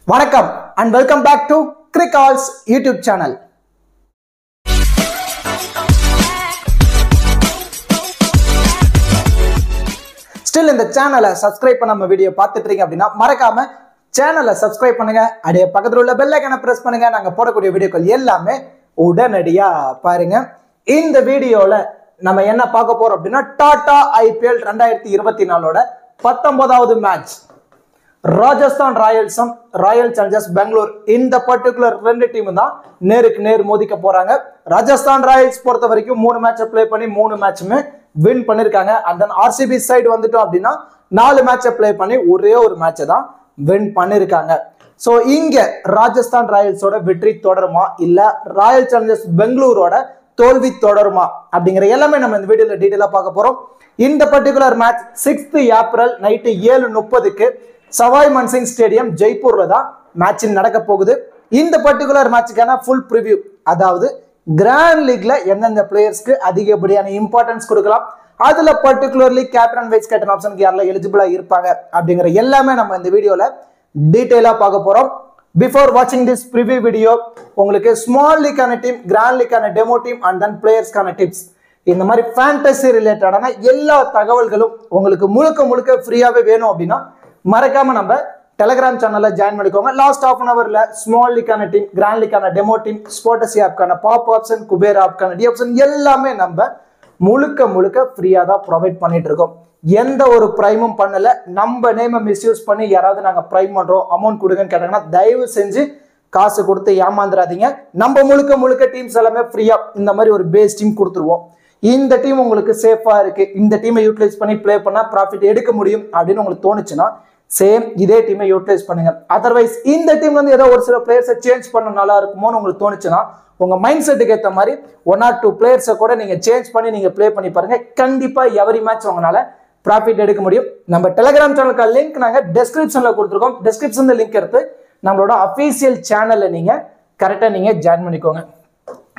வணக்கம் and welcome back to Crickall's YouTube channel. Still இந்த சேனலை சப்ஸ்கிரைப் பண்ணாம வீடியோ பார்த்துட்டு இருக்கீங்க அப்படின்னா மறக்காம சேனலை சப்ஸ்கிரைப் பண்ணுங்க. அப்படியே பக்கத்துல உள்ள பெல் ஐகானை பிரஸ் பண்ணுங்க. நாங்க போடக்கூடிய வீடியோக்கள் எல்லாமே உடனடியா பாருங்க. இந்த வீடியோல நம்ம என்ன பார்க்க போறோம் அப்படின்னா டாடா IPL 2024ஓட 19வது மேட்ச் ராஜஸ்தான் ராயல்ஸும் ராயல் சேலஞ்சர்ஸ் பெங்களூர் இந்த பர்டிகுலர் ரெண்டு டீம் தான் நேருக்கு நேர் மோதிக்க போறாங்க. ராஜஸ்தான் ராயல்ஸ் பொறுத்த வரைக்கும் 3 மேட்சை பிளே பண்ணி 3 மேட்சுமே வின் பண்ணிருக்காங்க. அண்ட் தென் RCB சைடு வந்துட்டோம் அப்படின்னா 4 மேட்சை பிளே பண்ணி ஒரே ஒரு மேட்சை தான் வின் பண்ணிருக்காங்க. ஸோ இங்க ராஜஸ்தான் ராயல்ஸோட வெற்றி தொடருமா இல்ல ராயல் சேலஞ்சர்ஸ் பெங்களூரோட தோல்வி தொடருமா அப்படிங்கிற எல்லாமே நம்ம இந்த வீடியோல டீடைலா பார்க்க போறோம். இந்த particular match 6th April night 7:30க்கு சவாய் மன்சிங் ஸ்டேடியம் ஜெய்ப்பூர்ல தான் மேட்ச் நடக்க போகுது. இந்த பர்டிகுலர் மேட்சுக்கான ஃபுல் ப்ரிவ்யூ, அதாவது கிராண்ட் லீக்ல எந்தெந்த பிளேயர்ஸ்க்கு அதிகப்படியான இம்பார்ட்டன்ஸ் கொடுக்கலாம், அதுல பர்டிகுலர்லி கேப்டன் வைஸ் கேப்டன் ஆப்ஷனுக்கு யாரெல்லாம் எலிஜிபிளா இருப்பாங்க அப்படிங்கிற எல்லாமே நம்ம இந்த வீடியோல டீடைலா பார்க்க போறோம். பிஃபோர் வாட்சிங் திஸ் ப்ரிவ்யூ வீடியோ உங்களுக்கு ஸ்மால் லீக்கான டீம், கிராண்ட் லீக்கான டெமோ டீம் அண்ட் தென் பிளேயர்ஸ்க்கான டிப்ஸ், இந்த மாதிரி ஃபேண்டசி ரிலேட்டடான எல்லா தகவல்களும் உங்களுக்கு முழுக்க ஃப்ரீயாவே வேணும் அப்படின்னா மறக்காம நம்ம டெலிகிராம் சேனல்ல ஜாயின் பண்ணிக்கோங்க. லாஸ்ட் ஹாஃப் அன் அவர்ல ஸ்மால் லீக்கான டீம், கிராண்ட் லீக்கான டெமோ டீம், ஸ்போர்டசி ஆப்கான பாப் ஆப்ஷன், குபேர் ஆப்கான டி ஆப்ஷன் எல்லாமே நம்ம முழுக்க ஃப்ரீயா தான் ப்ரொவைட் பண்ணிட்டு இருக்கோம். எந்த ஒரு பிரைமும் பண்ணல. நம்ம நேமை மிஸ்யூஸ் பண்ணி யாராவது நாங்க பிரைம் பண்றோம் அமௌண்ட் கொடுங்கன்னு கேட்டாங்கன்னா தயவு செஞ்சு காசு கொடுத்து ஏமாந்துடாதீங்க. நம்ம முழுக்க டீம்ஸ் எல்லாமே ஃப்ரீயா இந்த மாதிரி ஒரு பேஸ் டீம் கொடுத்துருவோம். இந்த டீம் உங்களுக்கு சேஃபா இருக்கு, இந்த டீமை யூட்டிலைஸ் பண்ணி பிளே பண்ணா ப்ராஃபிட் எடுக்க முடியும் அப்படின்னு உங்களுக்கு தோணுச்சுன்னா சேம் இதே டீமை யூட்டிலைஸ் பண்ணுங்க. அதர்வைஸ் இந்த டீம்ல இருந்து ஏதோ ஒரு சில பிளேயர்ஸை சேஞ்ச் பண்ண நல்லா இருக்குமோன்னு உங்களுக்கு தோணுச்சுன்னா உங்க மைண்ட் செட்டுக்கு ஏற்ற மாதிரி 1 or 2 பிளேயர்ஸை கூட நீங்க சேஞ்ச் பண்ணி நீங்க பிளே பண்ணி பாருங்க. கண்டிப்பா எவரி மேட்ச் உங்களால ப்ராஃபிட் எடுக்க முடியும். நம்ம டெலிகிராம் சேனலுக்கு லிங்க் நாங்க டெஸ்கிரிப்ஷன்ல கொடுத்துருக்கோம். டெஸ்கிரிப்ஷன்ல லிங்க் எடுத்து நம்மளோட அபிஷியல் சேனல்ல நீங்க கரெக்டா நீங்க ஜாயின் பண்ணிக்கோங்க.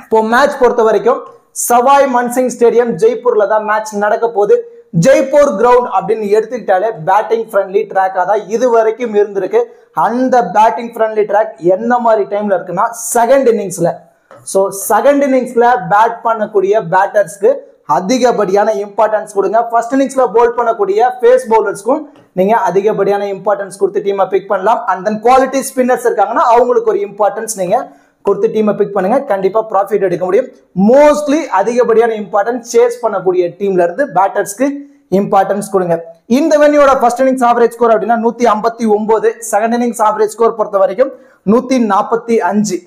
இப்போ மேட்ச் பொறுத்த வரைக்கும் சவாய் மன்சிங் ஸ்டேடியம் ஜெய்ப்பூர்ல தான் மேட்ச் நடக்க போகுது. ஜெய்ப்பூர் கிரவுண்ட் அப்படின்னு எடுத்துக்கிட்டாலே பேட்டிங் ஃப்ரெண்ட்லி ட்ராக்கா தான் இது வரைக்கும் இருந்திருக்கு. அந்த பேட்டிங் ஃப்ரெண்ட்லி ட்ராக் என்ன மாதிரி டைம்ல இருக்குன்னா செகண்ட் இன்னிங்ஸ்ல. ஸோ செகண்ட் இன்னிங்ஸ்ல பேட் பண்ணக்கூடிய பேட்டர்ஸ்க்கு அதிகப்படியான இம்பார்ட்டன்ஸ் கொடுங்க. ஃபர்ஸ்ட் இன்னிங்ஸ்ல போல் பண்ணக்கூடிய ஃபேஸ் பவுலர்ஸ்க்கும் நீங்க அதிகப்படியான இம்பார்ட்டன்ஸ் கொடுத்து டீமை பிக் பண்ணலாம். அண்ட் தென் குவாலிட்டி ஸ்பின்னர்ஸ் இருக்காங்கன்னா அவங்களுக்கு ஒரு இம்பார்ட்டன்ஸ் நீங்க கொடுத்து டீமை பிக் பண்ணுங்க. கண்டிப்பா ப்ராஃபிட் எடுக்க முடியும். மோஸ்ட்லி அதிகப்படியான இம்பார்ட்டன்ஸ் சேஸ் பண்ணக்கூடிய டீம்ல இருந்து பேட்டர்ஸ்க்கு இம்பார்ட்டன்ஸ் கொடுங்க. இந்த வென்யூட ஃபர்ஸ்ட் இன்னிங்ஸ் ஆவரேஜ் ஸ்கோர் அப்படின்னா 159, செகண்ட் இன்னிங்ஸ் ஆவரேஜ் ஸ்கோர் பொறுத்த வரைக்கும் 145.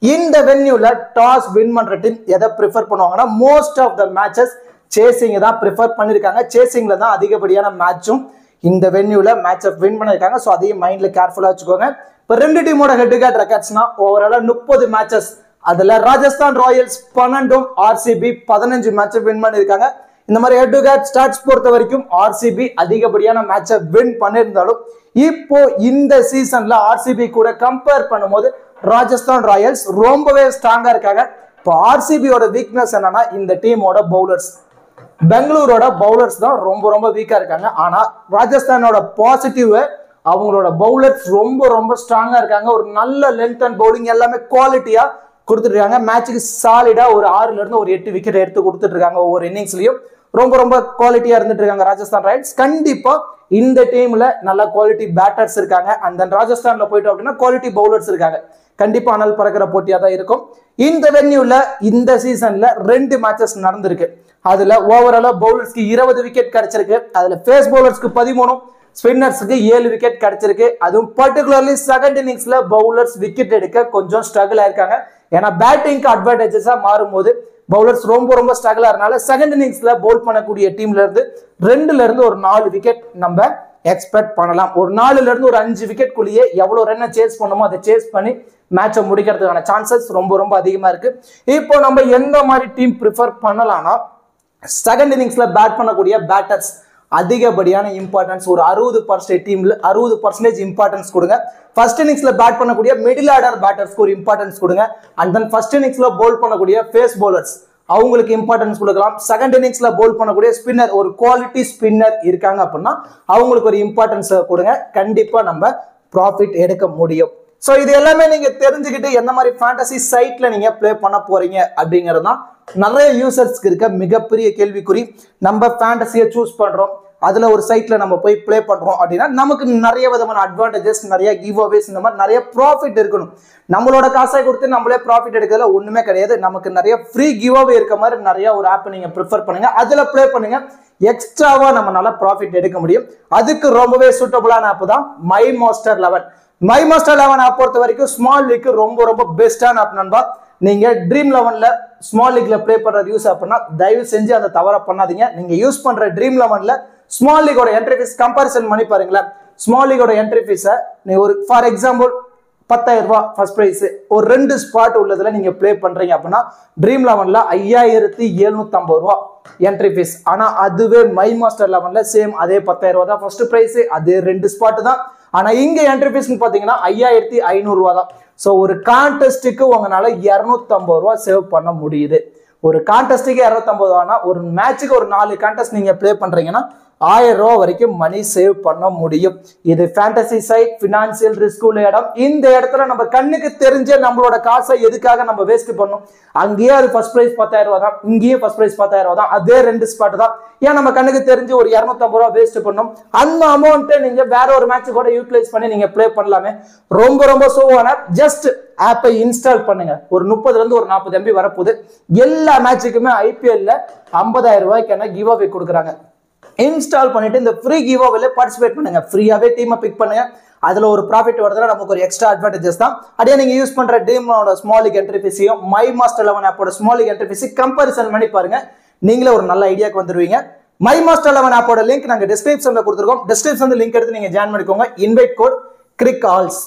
இந்த வென்யூல டாஸ் வின் பண்ற டீம் எதை ப்ரிஃபர் பண்ணுவாங்கன்னா most of the matches chasing தான் ப்ரிஃபர் பண்ணிருக்காங்க. சேசிங்ல தான் அதிகப்படியான மேட்சும் இந்த வென்யூல மேட்சை வின் பண்ணிருக்காங்க. ஸோ அதையும் மைண்ட்ல கேர்ஃபுல்லா வச்சுக்கோங்க. இப்போ ரெண்டு டீமோட ஹெட் டு ஹெட் ரெக்கார்ட்ஸ்னா ஓவராலா 30 மேட்சஸ், அதுல ராஜஸ்தான் ராயல்ஸ் 12, RCB 15 மேட்சை வின் பண்ணிருக்காங்க. இந்த மாதிரி ஹெட் டு ஹெட் ஸ்டாட்ஸ் பொறுத்த வரைக்கும் RCB அதிகப்படியான மேட்சை வின் பண்ணியிருந்தாலும் இப்போ இந்த சீசன்ல RCB கூட கம்பேர் பண்ணும்போது ராஜஸ்தான் ராயல்ஸ் ரொம்பவே ஸ்ட்ராங்கா இருக்காங்க. இப்போ RCBயோட வீக்னஸ் என்னன்னா இந்த டீமோட பவுலர்ஸ். பெங்களூரோட பவுலர்ஸ் தான் ரொம்ப வீக்கா இருக்காங்க. ஆனா ராஜஸ்தானோட பாசிட்டிவ் அவங்களோட பவுலர்ஸ் ரொம்ப ஸ்ட்ராங்கா இருக்காங்க. ஒரு நல்ல லென்த் அண்ட் பவுலிங் எல்லாமே குவாலிட்டியா கொடுத்துட்டு மேட்சுக்கு சாலிடா ஒரு 6ல இருந்து ஒரு 8 விக்கெட் எடுத்து கொடுத்துட்டு இருக்காங்க. ஒவ்வொரு இன்னிங்ஸ்லயும் ரொம்ப குவாலிட்டியா இருந்துட்டு இருக்காங்க ராஜஸ்தான் ராயல்ஸ். கண்டிப்பா இந்த டீம்ல நல்ல குவாலிட்டி பேட்டர்ஸ் இருக்காங்க. அண்ட் தென் ராஜஸ்தான்ல போயிட்டோம் அப்படின்னா குவாலிட்டி பவுலர்ஸ் இருக்காங்க. கண்டிப்பா அனல் பறக்கிற போட்டியா தான் இருக்கும். இந்த வென்யூல இந்த சீசன்ல 2 மேட்சஸ் நடந்திருக்கு. அதுல ஓவராலா பவுலர்ஸ்க்கு 20 விக்கெட் கிடைச்சிருக்கு. அதுல ஃபேஸ் பவுலர்ஸ்க்கு 13, ஸ்பின்னர்ஸ்க்கு 7 விக்கெட் கிடைச்சிருக்கு. அதுவும் பர்டிகுலர்லி செகண்ட் இன்னிங்ஸ்ல பவுலர்ஸ் விக்கெட் எடுக்க கொஞ்சம் ஸ்ட்ரகிள் ஆயிருக்காங்க. ஏன்னா பேட்டிங்க்கு அட்வான்டேஜஸா மாறும்போது பவுலர்ஸ் ரொம்ப ஸ்ட்ரகிள் ஆகிறதுனால செகண்ட் இன்னிங்ஸ்ல பவுல் பண்ணக்கூடிய டீம்ல இருந்து 2ல இருந்து ஒரு 4 விக்கெட் நம்ம எக்ஸ்பெக்ட் பண்ணலாம். ஒரு 4ல இருந்து ஒரு 5 விக்கெட் குள்ளேயே எவ்வளவு ரன்னை சேஸ் பண்ணுமோ அதை சேஸ் பண்ணி மேட்சை முடிக்கிறதுக்கான சான்சஸ் ரொம்ப அதிகமா இருக்கு. இப்போ நம்ம எந்த மாதிரி டீம் ப்ரிஃபர் பண்ணலாம்னா செகண்ட் இன்னிங்ஸ்ல பேட் பண்ணக்கூடிய பேட்டர்ஸ் அதிகப்படியான இம்பார்ட்டன்ஸ் ஒரு 60% டீம்ல 60% இம்பார்ட்டன்ஸ் கொடுங்க. ஃபர்ஸ்ட் இன்னிங்ஸ்ல பேட் பண்ணக்கூடிய மிடில் ஆர்டர் பேட்டர்ஸ்க்கு ஒரு இம்பார்ட்டன்ஸ் கொடுங்க. அண்ட் தென் ஃபர்ஸ்ட் இன்னிங்ஸ்ல பவுல் பண்ணக்கூடிய ஃபேஸ் பவுலர்ஸ் அவங்களுக்கு இம்பார்ட்டன்ஸ் கொடுக்கலாம். செகண்ட் இன்னிங்ஸ்ல பவுல் பண்ணக்கூடிய ஸ்பின்னர் ஒரு குவாலிட்டி ஸ்பின்னர் இருக்காங்க அப்படின்னா அவங்களுக்கு ஒரு இம்பார்ட்டன்ஸ் கொடுங்க. கண்டிப்பா நம்ம ப்ராஃபிட் எடுக்க முடியும். ஸோ இது எல்லாமே நீங்க தெரிஞ்சுக்கிட்டு எந்த மாதிரி ஃபேண்டசி சைட்ல நீங்க ப்ளே பண்ண போறீங்க அப்படிங்கிறது தான் நிறைய யூசர்ஸ்க்கு இருக்க மிகப்பெரிய கேள்விக்குறி. நம்ம ஃபேண்டசியை சூஸ் பண்றோம், அதுல ஒரு சைட்ல நம்ம போய் ப்ளே பண்றோம் அப்படின்னா நமக்கு நிறைய விதமான அட்வான்டேஜஸ், நிறைய கிவ் அவேஸ், இந்த மாதிரி நிறைய ப்ராஃபிட் இருக்கணும். நம்மளோட காசை கொடுத்து நம்மளே ப்ராஃபிட் எடுக்கிறதுல ஒண்ணுமே கிடையாது. நமக்கு நிறைய ஃப்ரீ கிவ் அவே இருக்க மாதிரி நிறைய ஒரு ஆப் நீங்க ப்ரிஃபர் பண்ணுங்க, அதுல ப்ளே பண்ணுங்க. எக்ஸ்ட்ராவா நம்மளால ப்ராஃபிட் எடுக்க முடியும். அதுக்கு ரொம்பவே சூட்டபிளான ஆப் தான் My Master 11. My Master 11 app பொறுத்த வரைக்கும் ஸ்மால் லீக் ரொம்ப ரொம்ப பெஸ்டான ஆப் நண்பா. நீங்க ட்ரீம் 11ல ஸ்மால் லீக்ல ப்ளே பண்றது யூஸ் அப்படின்னா தயவு செஞ்சு அந்த தவறை பண்ணாதீங்க. நீங்க யூஸ் பண்ற ட்ரீம் 11ல ஸ்மால் லீகோட என்ட்ரி ஃபீஸ் கம்பேரிசன் பண்ணி பாருங்களேன். ஸ்மால் லீகோட என்ட்ரி ஃபீஸை நீங்க ஒரு ஃபார் எக்ஸாம்பிள் 10,000 ரூபாய் ஃபர்ஸ்ட் பிரைஸ் ஒரு 2 ஸ்பாட் உள்ளதுல நீங்க ப்ளே பண்றீங்க அப்படின்னா ட்ரீம் 11ல 5,750 ரூபாய் என்ட்ரி ஃபீஸ். ஆனா அதுவே மை மாஸ்டர் 11ல சேம் அதே 10,000 ரூபாய் தான் ஃபர்ஸ்ட் பிரைஸ், அதே 2 ஸ்பாட் தான். ஆனா இங்க என்ட்ரி ஃபீஸ் பாத்தீங்கன்னா 5,500 ரூபாய் தான். ஸோ ஒரு கான்டெஸ்ட்டுக்கு உங்களால 250 ரூபாய் சேவ் பண்ண முடியுது. ஒரு கான்டெஸ்ட்டுக்கு 250 ரூபாய்னா ஒரு மேட்சுக்கு ஒரு 4 கான்டெஸ்ட் நீங்க ப்ளே பண்றீங்கன்னா 1000 ரூபாய் வரைக்கும் மணி சேவ் பண்ண முடியும். இது ஃபேண்டசி சைட், பினான்சியல் ரிஸ்க் உள்ள இடம். இந்த இடத்துல நம்ம கண்ணுக்கு தெரிஞ்ச நம்மளோட காசை எதுக்காக நம்ம வேஸ்ட் பண்ணணும்? அங்கேயே அது ஃபர்ஸ்ட் பிரைஸ் 10,000 ரூபாய் தான், இங்கேயே ஃபர்ஸ்ட் பிரைஸ் 10,000 ரூபாய் தான், அதே 2 ஸ்பாட் தான். ஏன் நம்ம கண்ணுக்கு தெரிஞ்சு ஒரு 250 ரூபாய் வேஸ்ட் பண்ணணும்? அந்த அமௌண்ட்டை நீங்க வேற ஒரு மேட்ச் கூட யூட்டிலைஸ் பண்ணி நீங்க ப்ளே பண்ணலாமே. ரொம்ப ரொம்ப சோவான ஜஸ்ட் ஆப்பை இன்ஸ்டால் பண்ணுங்க. ஒரு 30ல இருந்து ஒரு 40 MB வரப்போகுது. எல்லா மேட்சுக்குமே IPL 50,000 ரூபாய்க்கான கிவ் அவே கொடுக்குறாங்க. இன்ஸ்டால் பண்ணிட்டு இந்த ஃப்ரீ கிவ் அவேல பார்ட்டிசிபேட் பண்ணுங்க. ஃப்ரீயாவே டீமை பிக் பண்ணுங்க. அதுல ஒரு ப்ராஃபிட் வரதுல நமக்கு ஒரு எக்ஸ்ட்ரா அட்வான்டேஜஸ் தான். அப்படியே நீங்க யூஸ் பண்ற டீமோட ஸ்மால் லீக் என்ட்ரி ஃபீஸையும் மை மாஸ்டர் 11 ஆப்போட ஸ்மால் லீக் என்ட்ரி ஃபீஸை கம்பேரிசன் பண்ணி பாருங்க. நீங்களே ஒரு நல்ல ஐடியாக்கு வந்துருவீங்க. மை மாஸ்டர் 11 ஆப்போட லிங்க் நாங்க டிஸ்கிரிப்ஷன்ல கொடுத்துருக்கோம். டிஸ்கிரிப்ஷன்ல லிங்க் எடுத்து நீங்க ஜாயின் பண்ணிக்கோங்க. இன்வைட் கோட் கிரிக் ஆல்ஸ்.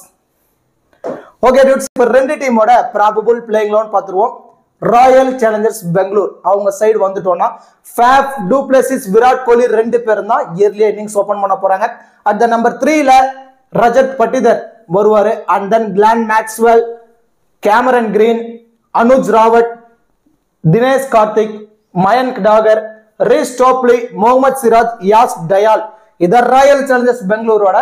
ஓகே டூட்ஸ், இப்போ 2 டீமோட ப்ராபபிள் பிளேயிங் 11 பார்த்துருவோம். ராயல் சேலஞ்சர்ஸ் பெங்களூர் அவங்க சைடு வந்துட்டோம்னா Faf du Plessis Virat Kohli 2 பேரும் தான் இயர்லி இன்னிங்ஸ் ஓபன் பண்ண போறாங்க. அட் த நம்பர் 3ல ரஜத் பட்டிதர் வருவாரு. And then Glenn Maxwell, Cameron Green, Anuj Rawat, Dinesh Karthik, Mayank Dagar, Reece Topley, Mohammed Siraj, Yash Dayal. இது ராயல் சேலஞ்சர்ஸ் பெங்களூரோட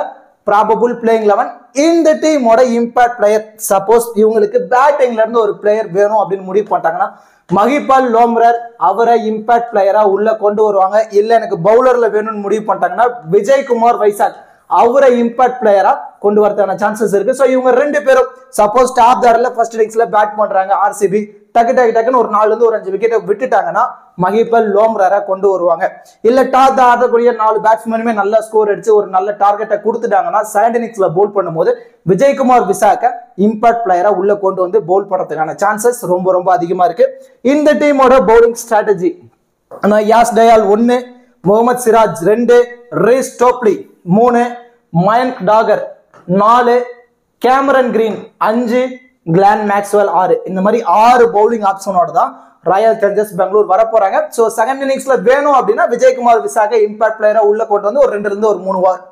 ப்ராபபிள் பிளேயிங் 11. இந்த டீமோட இம்பாக்ட் பிளேயர், சப்போஸ் இவங்களுக்கு பேட்டிங்ல இருந்து ஒரு பிளேயர் வேணும் அப்படின்னு முடிவு பண்ணிட்டாங்கன்னா மஹிபால் லோம்ரர் அவரை இம்பாக்ட் பிளேயரா உள்ள கொண்டு வருவாங்க. இல்ல எனக்கு பவுலர்ல வேணும்னு முடிவு பண்ணிட்டாங்கன்னா விஜய்குமார் வைசாக் அவரை இம்பாக்ட் பிளேயரா கொண்டு வரதுக்கான சான்சஸ் இருக்கு. ஸோ இவங்க 2 பேரும் சப்போஸ் டாப் ஆர்டர்ல ஃபர்ஸ்ட் இன்னிங்ஸ்ல பேட் பண்றாங்க ஆர்சிபி, டக்குன்னு ஒரு 4ல இருந்து ஒரு 5 விக்கெட்டை விட்டுட்டாங்கன்னா மஹிபால் லோம்ரரை கொண்டு வருவாங்க. இல்ல டாப் ஆடக்கூடிய 4 பேட்ஸ்மேனுமே நல்ல ஸ்கோர் அடிச்சு ஒரு நல்ல டார்கெட்டை கொடுத்துட்டாங்கன்னா செகண்ட் இன்னிங்ஸ்ல போல் பண்ணும்போது விஜய்குமார் விசாக்க இம்பாக்ட் பிளேயரா உள்ள கொண்டு வந்து போல் பண்றதுக்கான சான்சஸ் ரொம்ப ரொம்ப அதிகமா இருக்கு. இந்த டீமோட bowling strategy Yash Dayal 1, Mohammed Siraj 2, Reece Topley 3, Mayank Dagar 4, Cameron Green 5, Glenn Maxwell 6. இந்த மாதிரி 6 பவுலிங் ஆப்ஷனோட தான் ராயல் சேலஞ்சர்ஸ் பெங்களூர் வர போறாங்க. சோ செகண்ட் இன்னிங்ஸ்ல வேணும் அப்படின்னா விஜய்குமார் விசாக இம்பாக்ட் பிளேயரா உள்ள கொண்டு வந்து ஒரு 2ல இருந்து ஒரு 3 ஓவர்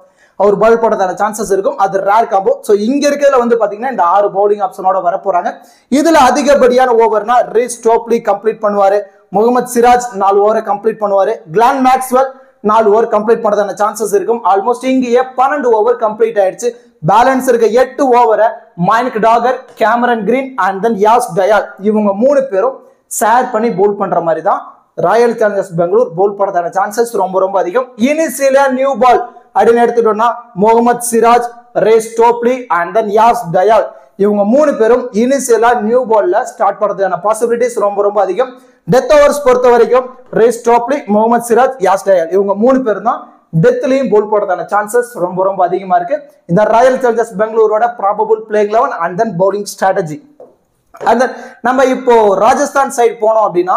அவர் பால் போடுறதான சான்சஸ் இருக்கும். அது ரேர் காம்போ. சோ இங்க இருக்கிறதுல வந்து பாத்தீங்கன்னா இந்த 6 பவுலிங் ஆப்ஷனோட வர போறாங்க. இதுல அதிகப்படியான ஓவர்னா ரீஸ் டோப்லி கம்ப்ளீட் பண்ணுவாரு, முகமது சிராஜ் 4 ஓவரை கம்ப்ளீட் பண்ணுவாரு, கிளான் மேக்ஸ்வெல் 4 ஓவர் கம்ப்ளீட் பண்றதான சான்சஸ் இருக்கும். ஆல்மோஸ்ட் இங்கேயே 12 ஓவர் கம்ப்ளீட் ஆயிடுச்சு. பேலன்ஸ் இருக்க 8 ஓவரை Mayank Dagar, Cameron Green and then Yash Dayal இவங்க 3 பேரும் ஷேர் பண்ணி போல் பண்ற மாதிரி தான் ராயல் சேலஞ்சர்ஸ் பெங்களூர் போல் பண்றதான சான்சஸ் ரொம்ப ரொம்ப அதிகம். இனிஷியலா நியூ பால் அப்படின்னு எடுத்துட்டோம்னா Mohammed Siraj, Reece Topley and then Yash Dayal இவங்க 3 பேரும் இனிஷியலா நியூ பால்ல ஸ்டார்ட் பண்றதுக்கான பாசிபிலிட்டிஸ் ரொம்ப ரொம்ப அதிகம். டெத் ஓவர்ஸ் பொறுத்த வரைக்கும் ரீஸ் டோப்லி, முகமது சிராஜ், யாஸ் டயால் இவங்க 3 பேரும் தான் டெத்லயும் போல் போடுறதான சான்சஸ் ரொம்ப ரொம்ப அதிகமா இருக்கு. இந்த ராயல் சேலஞ்சர்ஸ் பெங்களூரோட probable playing 11 and then bowling strategy. And then நம்ம இப்போ ராஜஸ்தான் சைடு போனோம் அப்படின்னா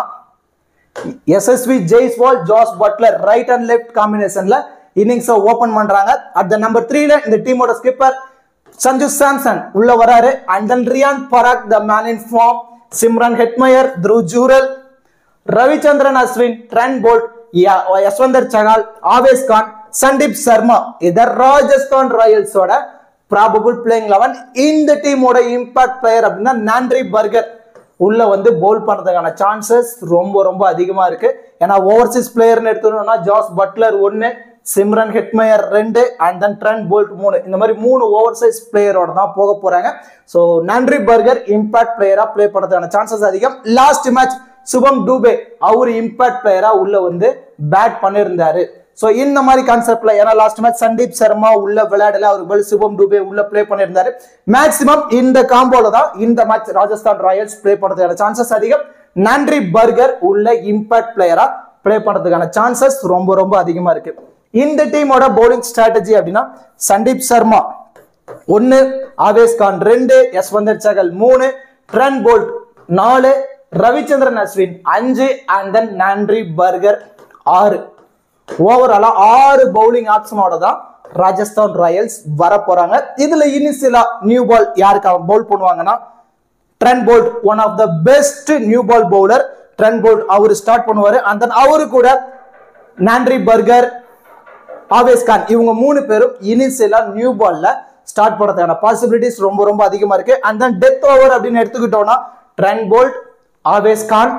Yashasvi Jaiswal, Jos Buttler right and left காம்பினேஷன்ல இன்னிங்ஸ் ஓபன் பண்றாங்க. அட் த நம்பர் 3ல இந்த டீமோட ஸ்கிப்பர் சஞ்சு சாம்சன் உள்ள வராரு. And then Riyan Parag the man in form, Shimron Hetmyer, Dhruv Jurel, Ravichandran Ashwin, Trent Boult, Yuzvendra Chahal, Avesh Khan, Sandeep Sharma. இது ராஜஸ்தான் ராயல்ஸோட ப்ராபபிள் பிளேயிங் 11. இந்த டீமோட இம்பாக்ட் பிளேயர் அப்படின்னா நாண்ட்ரி பர்கர் உள்ள வந்து போல் பண்றதுக்கான சான்சஸ் ரொம்ப ரொம்ப அதிகமா இருக்கு. ஏன்னா ஓவர்சீஸ் பிளேயர்னு எடுத்துட்டோம்னா Jos Buttler 1, Shimron Hetmyer 2 and then Trent Boult 3. இந்த மாதிரி 3 ஓவர் சைஸ் பிளேயரோட தான் போக போறாங்க. ஸோ நாண்ட்ரி பர்கர் இம்பாக்ட் பிளேயரா பிளே பண்ணுறதுக்கான சான்சஸ் அதிகம். லாஸ்ட் மேட்ச் சுபம் டூபே அவர் இம்பாக்ட் பிளேயரா உள்ள வந்து பேட் பண்ணியிருந்தாரு. ஸோ இந்த மாதிரி கான்செப்ட்ல ஏன்னா லாஸ்ட் மேட்ச் சந்தீப் சர்மா உள்ள விளையாடல, அவருக்கு பதில் சுபம் டூபே உள்ள பிளே பண்ணியிருந்தாரு. மேக்சிமம் இந்த காம்போல தான் இந்த மேட்ச் ராஜஸ்தான் ராயல்ஸ் பிளே பண்ணுறதுக்கான சான்சஸ் அதிகம். நாண்ட்ரி பர்கர் உள்ள இம்பாக்ட் பிளேயரா பிளே பண்றதுக்கான சான்சஸ் ரொம்ப ரொம்ப அதிகமா இருக்கு. இந்த டீமோட பவுலிங் ஸ்ட்ராட்டஜி அப்படின்னா Sandeep Sharma 1, Avesh Khan 2, Yuzvendra Chahal 3, Trent Boult 4, Ravichandran Ashwin 5 and then Nandre Burger 6. ஓவராலா 6 பவுலிங் ஆப்ஷனோட தான் ராஜஸ்தான் ராயல்ஸ் வர போறாங்க. இதுல இனிஷியலா நியூ பால் யாருக்கு பவுல் பண்ணுவாங்கன்னா Trent Boult one of the best new ball bowler. Trent Boult அவர் ஸ்டார்ட் பண்ணுவாரு. அண்ட் தென் அவரு கூட நாண்ட்ரி பர்கர், ஆவேஸ் கான் இவங்க 3 பேரும் இனிஷியலா நியூ பால்ல ஸ்டார்ட் பண்றதுக்கான பாசிபிலிட்டிஸ் ரொம்ப ரொம்ப அதிகமா இருக்கு. அண்ட் தென் டெத் ஓவர் அப்படின்னு எடுத்துக்கிட்டோம்னா Trent Boult, Avesh Khan,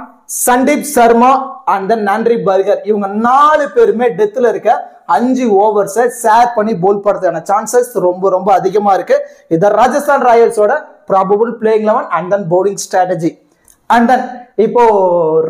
Sandeep Sharma and then Nandre Burger இவங்க 4 பேருமே டெத்ல இருக்க 5 ஓவர்ஸை ஷேர் பண்ணி போல் பண்றதுக்கான சான்சஸ் ரொம்ப ரொம்ப அதிகமா இருக்கு. இது ராஜஸ்தான் ராயல்ஸோட probable playing 11 and then bowling strategy. And then இப்போ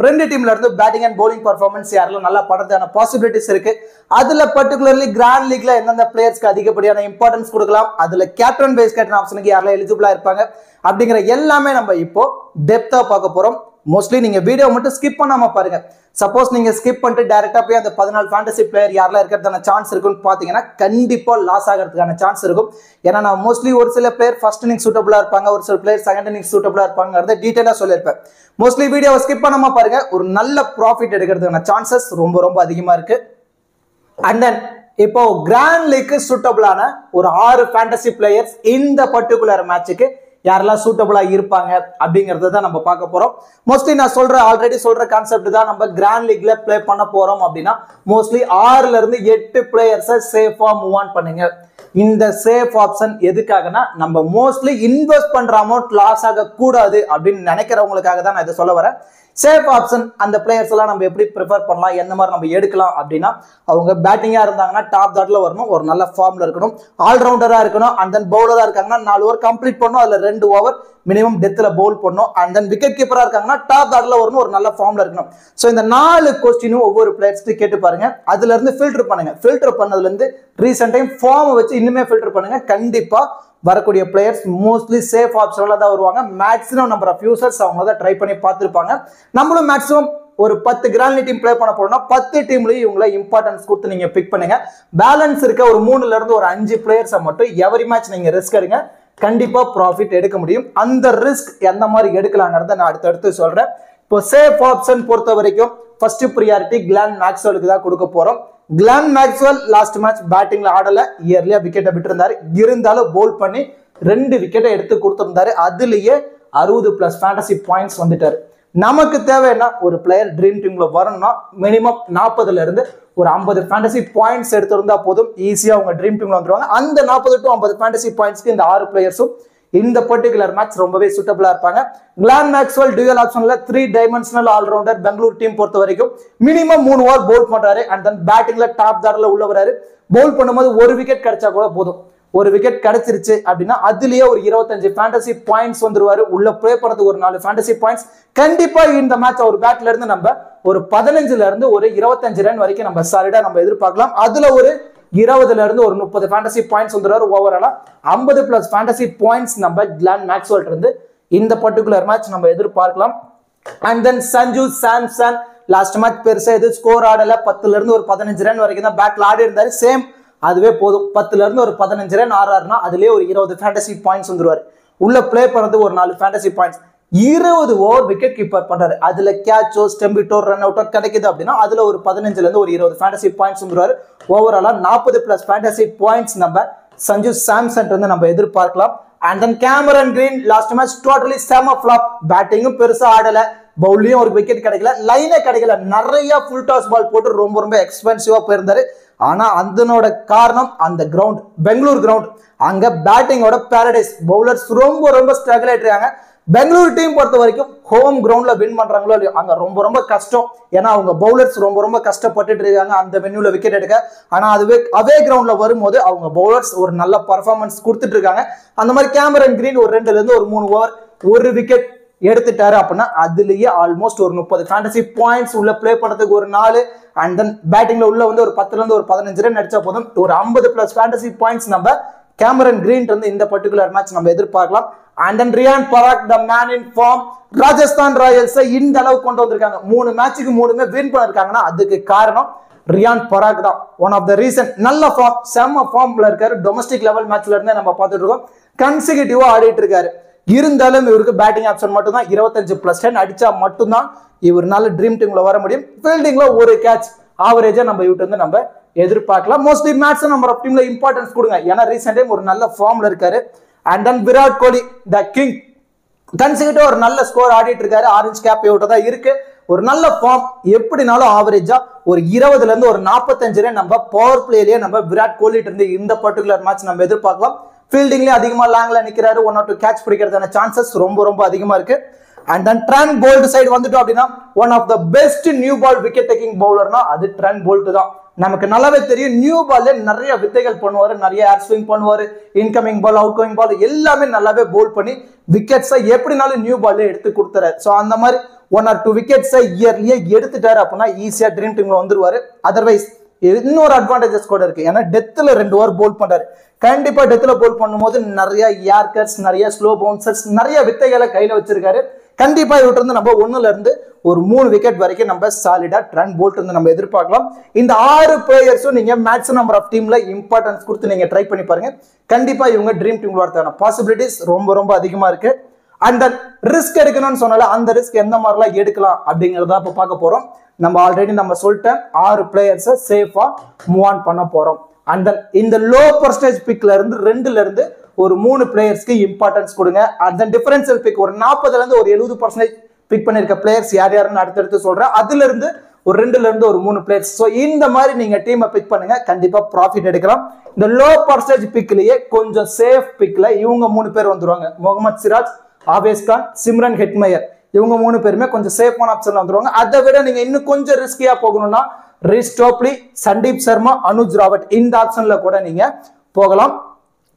2 டீம்ல இருந்து பேட்டிங் அண்ட் பவுலிங் பர்ஃபார்மன்ஸ் யாரெல்லாம் நல்லா பண்றதுக்கான பாசிபிலிட்டிஸ் இருக்கு. அதுல பர்டிகுலர்லி கிராண்ட் லீக்ல எந்தெந்த பிளேயர்ஸ்க்கு அதிகப்படியான இம்பார்ட்டன்ஸ் கொடுக்கலாம், அதுல கேப்டன் வைஸ் கேப்டன் ஆப்ஷனுக்கு யாரெல்லாம் எலிஜிபிளா இருப்பாங்க அப்படிங்கிற எல்லாமே நம்ம இப்போ டெப்தா பார்க்க போறோம். மோஸ்ட்லி நீங்க வீடியோ மட்டும் ஸ்கிப் பண்ணாம பாருங்க. சப்போஸ் நீங்க ஸ்கிப் பண்ணிட்டு டைரக்டா போய் அந்த 14 ஃபேண்டசி பிளேயர் யாரெல்லாம் இருக்கிறதுக்கான சான்ஸ் இருக்குன்னு பாத்தீங்கன்னா கண்டிப்பா லாஸ் ஆகிறதுக்கான சான்ஸ் இருக்கும். ஏன்னா நான் மோஸ்ட்லி ஒரு சில பிளேயர் ஃபர்ஸ்ட் இன்னிங் சூட்டபிளா இருப்பாங்க, ஒரு சில பிளேயர் செகண்ட் இன்னிங் சூட்டபிளா இருப்பாங்க டீடைலா சொல்லியிருப்பேன். மோஸ்ட்லி வீடியோவை ஸ்கிப் பண்ணாம பாருங்க. ஒரு நல்ல ப்ராஃபிட் எடுக்கிறதுக்கான சான்சஸ் ரொம்ப ரொம்ப அதிகமா இருக்கு. அண்ட் தென் இப்போ கிராண்ட் லீக்கு சூட்டபிளான ஒரு 6 ஃபேண்டசி பிளேயர்ஸ் இந்த பர்டிகுலர் மேட்சுக்கு யாரெல்லாம் சூட்டபிளா இருப்பாங்க அப்படிங்கறத தான் நம்ம பார்க்க போறோம். மோஸ்ட்லி நான் ஆல்ரெடி சொல்ற கான்செப்ட் தான் நம்ம கிராண்ட் லீக்ல பிளே பண்ண போறோம் அப்படின்னா மோஸ்ட்லி 6ல இருந்து 8 பிளேயர்ஸை சேஃபா மூவ் ஆன் பண்ணுங்க. இந்த சேஃப் ஆப்ஷன் எதுக்காகனா நம்ம மோஸ்ட்லி இன்வெஸ்ட் பண்ற அமௌண்ட் லாஸ் ஆக கூடாது அப்படின்னு நினைக்கிறவங்களுக்காக தான் நான் இதை சொல்ல வரேன். சேஃப் ஆப்ஷன் அந்த பிளேயர்ஸ் எல்லாம் நம்ம எப்படி ப்ரிஃபர் பண்ணலாம், எந்த மாதிரி நம்ம எடுக்கலாம் அப்படின்னா அவங்க பேட்டிங்கா இருந்தாங்கன்னா டாப் தாட்ல வரணும், ஒரு நல்ல ஃபார்ம்ல இருக்கணும், ஆல்ரவுண்டரா இருக்கணும், அண்ட் தென் பவுலரா இருக்காங்கன்னா 4 ஓவர் கம்ப்ளீட் பண்ணணும், அதுல 2 ஓவர் மினிமம் டெத்ல பவுல் பண்ணணும், அண்ட் தென் விக்கெட் கீப்பரா இருக்காங்கன்னா டாப் தாட்ல வரணும், ஒரு நல்ல ஃபார்ம்ல இருக்கணும். ஸோ இந்த 4 கொஸ்டினும் ஒவ்வொரு பிளேயர்ஸ்க்கு கேட்டு பாருங்க. அதுல இருந்து ஃபில்டர் பண்ணுங்க. ஃபில்டர் பண்ணதுல இருந்து ரீசெண்ட் டைம் ஃபார்ம் வச்சு இன்னுமே ஃபில்டர் பண்ணுங்க. கண்டிப்பா வரக்கூடிய பிளேயர்ஸ் மோஸ்ட்லி சேஃப் ஆப்ஷன்ல தான் வருவாங்க. மேக்ஸிமம் நம்பர் ஆஃப் யூசர்ஸ் அவங்க தான் ட்ரை பண்ணி பார்த்துருப்பாங்க. நம்மளும் மேக்ஸிமம் ஒரு 10 கிராண்ட் டீம் பிளே பண்ண போறோம்னா 10 டீம்லயும் இவங்களை இம்பார்ட்டன்ஸ் கொடுத்து நீங்க பிக் பண்ணுங்க. பேலன்ஸ் இருக்க ஒரு 3ல இருந்து ஒரு 5 பிளேயர்ஸை மட்டும் எவரி மேட்ச் நீங்க ரிஸ்க் எடுங்க. கண்டிப்பா ப்ராஃபிட் எடுக்க முடியும். அந்த ரிஸ்க் எந்த மாதிரி எடுக்கலாங்கிறத நான் அடுத்தடுத்து சொல்றேன். இப்போ சேஃப் ஆப்ஷன் பொறுத்த வரைக்கும் ஃபர்ஸ்ட் ப்ரியாரிட்டி கிளான் மேக்ஸ்வெலுக்கு தான் கொடுக்க போறோம். கிளான் மேக்ஸ்வெல் லாஸ்ட் மேட்ச் பேட்டிங்ல ஆடல, இயர்லியா விக்கெட்டை விட்டு இருந்தாரு. இருந்தாலும் போல் பண்ணி 2 விக்கெட்டை எடுத்து கொடுத்திருந்தாரு. அதுலயே 60+ ஃபேண்டசி பாயிண்ட்ஸ் வந்துட்டாரு. நமக்கு தேவைன்னா ஒரு பிளேயர் ட்ரீம் டீம்ல வரணும்னா மினிமம் 40ல இருந்து ஒரு 50 ஃபேண்டசி பாயிண்ட்ஸ் எடுத்திருந்தா போதும், ஈஸியா உங்க ட்ரீம் டீம்ல வந்துருவாங்க. அந்த 40 to 50 ஃபேண்டசி பாயிண்ட்ஸ்க்கு இந்த 6 பிளேயர்ஸும் இந்த பர்டிகுலர் மேட்ச் ரொம்பவே சூட்டபிளா இருப்பாங்க. கிளான் மேக்ஸ்வெல் டியூயல் ஆப்ஷன்ல 3 டைமென்ஷனல் ஆல்ரவுண்டர். பெங்களூர் டீம் பொறுத்த வரைக்கும் மினிமம் 3 ஓவர் பவுல் பண்றாரு. அண்ட் தென் பேட்டிங்ல டாப் தார்ல உள்ள வராரு. பவுல் பண்ணும்போது 1 விக்கெட் கிடைச்சா கூட போதும். 1 விக்கெட் கிடைச்சிருச்சு அப்படின்னா அதுலயே ஒரு 25 ஃபேண்டசி பாயிண்ட்ஸ் வந்துருவாரு. உள்ள ப்ளே பண்றதுக்கு ஒரு 4 ஃபேண்டசி பாயிண்ட்ஸ். கண்டிப்பா இந்த மேட்ச் ஒரு பேட்ல இருந்து நம்ம ஒரு 15ல இருந்து ஒரு 25 ரன் வரைக்கும் நம்ம சாலிடா நம்ம எதிர்பார்க்கலாம். அதுல ஒரு 20ல இருந்து ஒரு 30 ஃபேண்டசி பாயிண்ட்ஸ் வந்துருவாரு. ஓவராலா 50+ ஃபேண்டசி பாயிண்ட்ஸ் நம்ம கிளான் மேக்ஸ்வெல் இருந்து இந்த பர்டிகுலர் மேட்ச் நம்ம எதிர்பார்க்கலாம். And then Sanju Samson last match பெருசா எது ஸ்கோர் ஆடல, 10ல இருந்து ஒரு 15 ரன் வரைக்கும் தான் பேட்ல ஆடி இருந்தாரு. சேம் அதுவே போதும். 10ல இருந்து ஒரு 15 ரன் ஆறாருன்னா அதுலயே ஒரு 20 ஃபேண்டசி பாயிண்ட்ஸ் வந்துருவாரு. உள்ள பிளே பண்ணது ஒரு 4 fantasy points. 20 over wicket keeper பண்றாரு. அதுல கேட்சோ ஸ்டெம்பிட்டோ ரன் அவுட்டோ கிடைக்குது அப்படின்னா அதுல ஒரு 15ல இருந்து ஒரு 20 ஃபேண்டசி பாயிண்ட்ஸ் வந்துருவாரு. ஓவராலா 40+ ஃபேண்டசி பாயிண்ட்ஸ் நம்ம சஞ்சு சாம்சன் இருந்து நம்ம எதிர்பார்க்கலாம். And then Cameron green last match totally செம ஃபிளாப். பேட்டிங்கும் பெருசா ஆடல, பவுலியும் ஒரு விக்கெட் கிடைக்கல, லைனே கிடைக்கல. நிறைய ஃபுல் டாஸ் பால் போட்டு ரொம்ப ரொம்ப எக்ஸ்பென்சிவா போயிருந்தாரு. ஆனா அதனோட காரணம் அந்த கிரவுண்ட், பெங்களூர் கிரவுண்ட். அங்க பேட்டிங்கோட பாரடைஸ். பவுலர்ஸ் ரொம்ப ரொம்ப ஸ்ட்ரகிள் ஆயிட்டு இருக்காங்க. பெங்களூர் டீம் பொறுத்த வரைக்கும் ஹோம் கிரவுண்ட்ல வின் பண்றாங்களோ இல்லையோ அங்க ரொம்ப ரொம்ப கஷ்டம். ஏன்னா அவங்க பவுலர்ஸ் ரொம்ப ரொம்ப கஷ்டப்பட்டுட்டு இருக்காங்க அந்த வென்யூல விக்கெட் எடுக்க. ஆனா அதுவே அவே கிரவுண்ட்ல வரும்போது அவங்க பவுலர்ஸ் ஒரு நல்ல பர்ஃபார்மன்ஸ் கொடுத்துட்டு இருக்காங்க. அந்த மாதிரி கேமரன் கிரீன் ஒரு 2ல இருந்து ஒரு 3 ஓவர் ஒரு விக்கெட் எடுத்துட்டாரு அப்படின்னா அதுலயே ஆல்மோஸ்ட் ஒரு 30 ஃபேண்டசி பாயிண்ட்ஸ் உள்ள பிளே பண்றதுக்கு ஒரு 4 அண்ட் தென் பேட்டிங்ல உள்ள வந்து ஒரு 10ல இருந்து ஒரு 15 ரன் அடிச்சா போதும் ஒரு 50+ ஃபேண்டசி பாயிண்ட்ஸ் நம்ம கேமரன் கிரீன் இருந்து இந்த பர்டிகுலர் மேட்ச் நம்ம எதிர்பார்க்கலாம். And then Riyan Parag the man in form Rajasthan Royals இந்த அளவுக்கு கொண்டு வந்திருக்காங்க. 3 மேட்சுக்கு 3மே வின் பண்ணிருக்காங்கன்னா அதுக்கு காரணம் ரியான் பராக் தான். ஒன் ஆஃப் த ரீசன் நல்ல ஃபார்ம் செம்ம ஃபார்ம்ல இருக்காரு. டொமஸ்டிக் லெவல் மேட்ச்ல இருந்தே நம்ம பார்த்துட்டு இருக்கோம். கன்சிக்யூட்டிவா ஆடிட்டு இருக்காரு. இருந்தாலும் இவருக்கு பேட்டிங் ஆப்ஷன் மட்டும் தான் 25+ ரன் அடிச்சா மட்டும்தான் இவர்னால ட்ரீம் டீம்ல வர முடியும். ஃபீல்டிங்ல ஒரு கேட்ச் ஆவரேஜா நம்ம இவர்கிட்ட இருந்து நம்ம எதிர்பார்க்கலாம். மோஸ்ட்லி மேட்ச் நம்ம டீம்ல இம்பார்ட்டன்ஸ் கொடுங்க. ஏன்னா ரீசெண்ட் டைம் ஒரு நல்ல ஃபார்ம்ல இருக்காரு. And then Virat Kohli the king கன்சிக்யூட்டிவா ஒரு நல்ல ஸ்கோர் ஆடிட்டு இருக்காரு. ஆரஞ்சு கேப் இவர்கிட்ட தான் இருக்கு. ஒரு நல்ல ஃபார்ம் எப்படினாலும் ஆவரேஜா ஒரு 20ல இருந்து ஒரு 45 ரன் நம்ம பவர் பிளேலயே நம்ம விராட் கோலி இருந்து இந்த பர்டிகுலர் மேட்ச் நம்ம எதிர்பார்க்கலாம். ஃபீல்டிங்லயே அதிகமா லாங்ல நிக்கிறாரு. 1 or 2 கேட்ச் பிடிக்கிறதுக்கான சான்சஸ் ரொம்ப ரொம்ப அதிகமா இருக்கு. And then Trent Boult side வந்துட்டோம் அப்படின்னா one of the best new ball wicket taking பவுலர்னா அது ட்ரெண்ட் போல்ட் தான். நமக்கு நல்லாவே தெரியும் நியூ பால்ல நிறைய வித்தைகள் பண்ணுவாரு. நிறைய ஏர் ஸ்விங் பண்ணுவாரு. இன்கமிங் பால் அவுட் கோயிங் பால் எல்லாமே நல்லாவே போல் பண்ணி விக்கெட்ஸை எப்படினாலும் நியூ பால்ல எடுத்து கொடுத்துறாரு. ஸோ அந்த மாதிரி 1 or 2 விக்கெட்ஸை இயர்லியே எடுத்துட்டாரு அப்படின்னா ஈஸியா ட்ரீம் டீம்ல வந்துருவாரு. அதர்வைஸ் இன்னொரு அட்வான்டேஜஸ் கூட இருக்கு. ஏன்னா டெத்ல 2 ஓவர் போல் பண்றாரு. கண்டிப்பா டெத்ல போல் பண்ணும்போது நிறைய ஏர் கட்ஸ் நிறைய ஸ்லோ பவுன்சர்ஸ் நிறைய வித்தைகளை கையில வச்சிருக்காரு. கண்டிப்பா இவர்கிட்ட இருந்து நம்ம 1ல இருந்து ஒரு 3 விக்கெட் வரைக்கும் நம்ம சாலிடா ட்ரெண்ட் போல்ட் இருந்து நம்ம எதிர்பார்க்கலாம். இந்த 6 பிளேயர்ஸும் நீங்க மேக்ஸ் நம்பர் ஆஃப் டீம்ல இம்பார்ட்டன்ஸ் கொடுத்து நீங்க ட்ரை பண்ணி பாருங்க. கண்டிப்பா இவங்க ட்ரீம் டீம்ல வரதுக்கான பாசிபிலிட்டிஸ் ரொம்ப ரொம்ப அதிகமா இருக்கு. அண்ட் ரிஸ்க் எடுக்கணும்னு சொன்னால அந்த ரிஸ்க் எந்த மாதிரிலாம் எடுக்கலாம் அப்படிங்கறத இப்ப பார்க்க போறோம். நம்ம ஆல்ரெடி நம்ம சொல்லிட்டேன் 6 பிளேயர்ஸை சேஃபா மூவ் ஆன் பண்ண போறோம். அண்ட் தென் இந்த லோ பர்சன்டேஜ் பிக்ல இருந்து 2ல இருந்து ஒரு 3 பிளேயர்ஸ்க்கு இம்பார்ட்டன்ஸ் கொடுங்க. அண்ட் தென் டிஃபரன்ஷியல் பிக் ஒரு 40ல இருந்து ஒரு 70% பிக் பண்ணிருக்க பிளேயர்ஸ் யார் யாருன்னு அடுத்தடுத்து சொல்றேன். அதுல இருந்து ஒரு 2ல இருந்து ஒரு 3 பிளேயர்ஸ். ஸோ இந்த மாதிரி நீங்க டீமை பிக் பண்ணுங்க. கண்டிப்பா ப்ராஃபிட் எடுக்கலாம். இந்த லோ பர்சன்டேஜ் பிக்லயே கொஞ்சம் சேஃப் பிக்ல இவங்க 3 பேர் வந்துருவாங்க. முகமது சிராஜ், ஆவேஸ் கான், சிம்ரன் ஹெட்மயர் இவங்க 3 பேருமே கொஞ்சம் சேஃபான ஆப்ஷன்ல வந்துருவாங்க. அதை விட நீங்க இன்னும் கொஞ்சம் ரிஸ்கியா போகணும்னா ரிஷ் டோப்லி, சந்தீப் சர்மா, அனுஜ் ராவத் இந்த ஆப்ஷன்ல கூட நீங்க போகலாம்.